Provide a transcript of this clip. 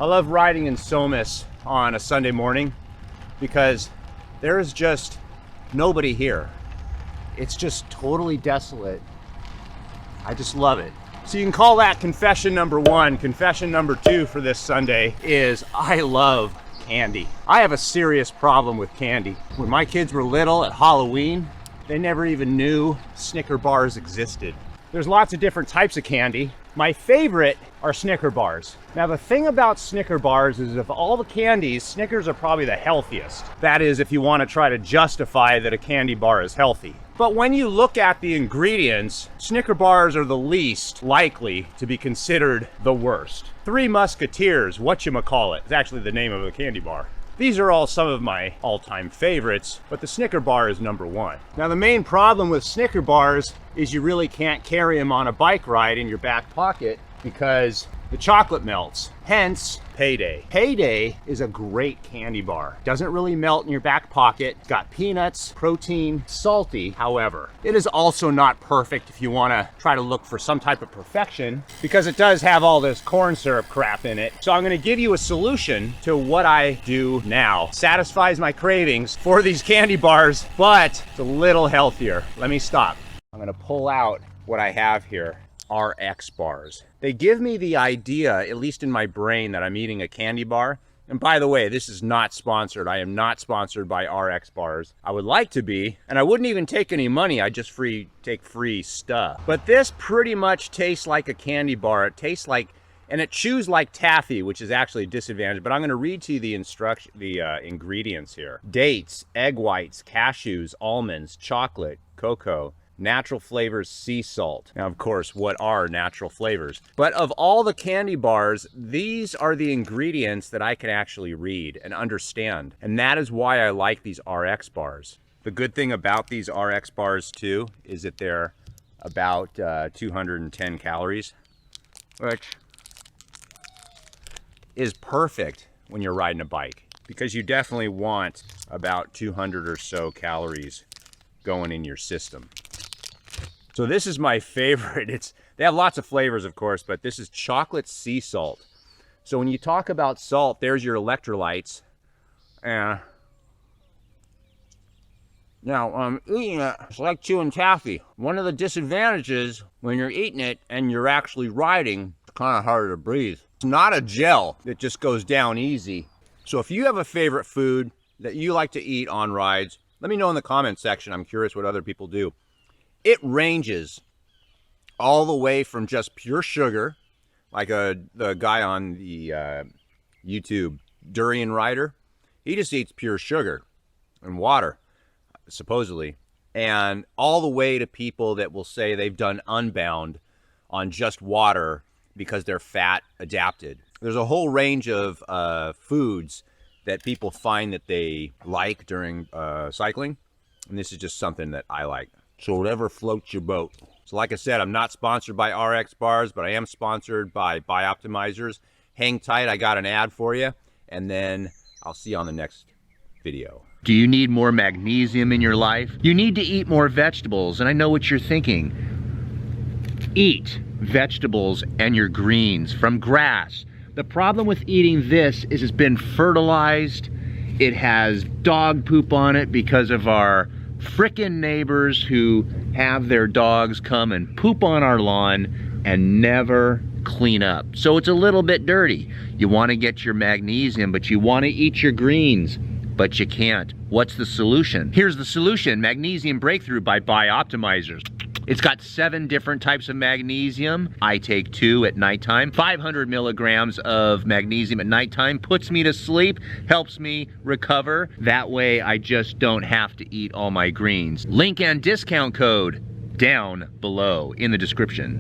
I love riding in Somis on a Sunday morning because there is just nobody here. It's just totally desolate. I just love it. So you can call that confession number one. Confession number two for this Sunday is I love candy. I have a serious problem with candy. When my kids were little at Halloween, they never even knew Snicker bars existed. There's lots of different types of candy. My favorite are Snicker bars. Now the thing about Snicker bars is of all the candies, Snickers are probably the healthiest. That is, if you want to try to justify that a candy bar is healthy. But when you look at the ingredients, Snicker bars are the least likely to be considered the worst. Three Musketeers, whatchamacallit, is actually the name of a candy bar. These are all some of my all-time favorites, but the Snicker bar is number one. Now the main problem with Snicker bars is you really can't carry them on a bike ride in your back pocket because the chocolate melts, hence Payday. Payday is a great candy bar. Doesn't really melt in your back pocket. It's got peanuts, protein, salty. However, it is also not perfect if you want to try to look for some type of perfection because it does have all this corn syrup crap in it. So I'm going to give you a solution to what I do now. Satisfies my cravings for these candy bars, but it's a little healthier. Let me stop. I'm going to pull out what I have here. RX bars. They give me the idea, at least in my brain, that I'm eating a candy bar. And by the way, this is not sponsored. I am not sponsored by RX bars. I would like to be, and I wouldn't even take any money. I just take free stuff. But this pretty much tastes like a candy bar. It tastes like, and it chews like taffy, which is actually a disadvantage. But I'm going to read to you the ingredients here. Dates, egg whites, cashews, almonds, chocolate, cocoa, natural flavors, sea salt. Now, of course, what are natural flavors? But of all the candy bars, these are the ingredients that I can actually read and understand. And that is why I like these RX bars. The good thing about these RX bars too is that they're about 210 calories, which is perfect when you're riding a bike because you definitely want about 200 or so calories going in your system. So this is my favorite. They have lots of flavors, of course, but this is chocolate sea salt. So when you talk about salt, there's your electrolytes. Now, eating it, it's like chewing taffy. One of the disadvantages when you're eating it and you're actually riding, it's kind of harder to breathe. It's not a gel that just goes down easy. So if you have a favorite food that you like to eat on rides, let me know in the comments section. I'm curious what other people do. It ranges all the way from just pure sugar, like the guy on the YouTube, Durian Rider. He just eats pure sugar and water, supposedly. And all the way to people that will say they've done Unbound on just water because they're fat adapted. There's a whole range of foods that people find that they like during cycling. And this is just something that I like. So whatever floats your boat. So like I said, I'm not sponsored by RX bars, but I am sponsored by Optimizers. Hang tight, I got an ad for you, and then I'll see you on the next video. Do you need more magnesium in your life? You need to eat more vegetables, and I know what you're thinking. Eat vegetables and your greens from grass. The problem with eating this is it's been fertilized. It has dog poop on it because of our frickin' neighbors who have their dogs come and poop on our lawn and never clean up. So it's a little bit dirty. You want to get your magnesium, but you want to eat your greens, but you can't. What's the solution? Here's the solution. Magnesium Breakthrough by Optimizers. It's got 7 different types of magnesium. I take 2 at nighttime. 500 milligrams of magnesium at nighttime puts me to sleep, helps me recover. That way I just don't have to eat all my greens. Link and discount code down below in the description.